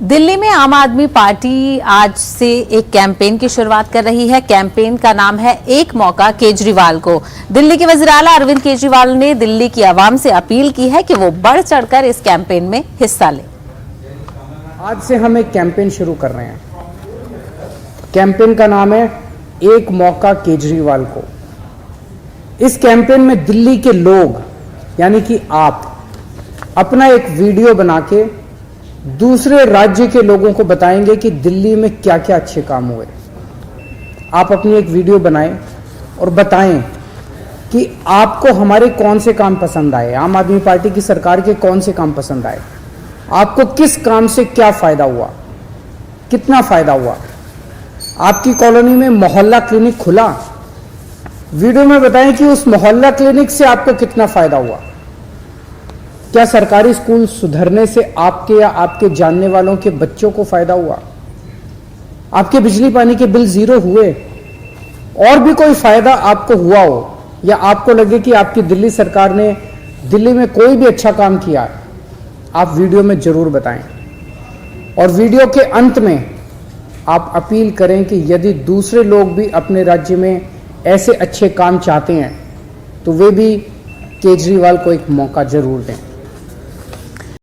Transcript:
दिल्ली में आम आदमी पार्टी आज से एक कैंपेन की शुरुआत कर रही है। कैंपेन का नाम है एक मौका केजरीवाल को। दिल्ली के वज़ीर आला अरविंद केजरीवाल ने दिल्ली की आवाम से अपील की है कि वो बढ़ चढ़कर इस कैंपेन में हिस्सा लें। आज से हम एक कैंपेन शुरू कर रहे हैं। कैंपेन का नाम है एक मौका केजरीवाल को। इस कैंपेन में दिल्ली के लोग यानी कि आप अपना एक वीडियो बना के दूसरे राज्य के लोगों को बताएंगे कि दिल्ली में क्या क्या अच्छे काम हुए। आप अपनी एक वीडियो बनाएं और बताएं कि आपको हमारे कौन से काम पसंद आए, आम आदमी पार्टी की सरकार के कौन से काम पसंद आए, आपको किस काम से क्या फायदा हुआ, कितना फायदा हुआ। आपकी कॉलोनी में मोहल्ला क्लिनिक खुला, वीडियो में बताएं कि उस मोहल्ला क्लिनिक से आपको कितना फायदा हुआ। क्या सरकारी स्कूल सुधरने से आपके या आपके जानने वालों के बच्चों को फायदा हुआ, आपके बिजली पानी के बिल जीरो हुए, और भी कोई फायदा आपको हुआ हो, या आपको लगे कि आपकी दिल्ली सरकार ने दिल्ली में कोई भी अच्छा काम किया, आप वीडियो में जरूर बताएं। और वीडियो के अंत में आप अपील करें कि यदि दूसरे लोग भी अपने राज्य में ऐसे अच्छे काम चाहते हैं तो वे भी केजरीवाल को एक मौका जरूर दें।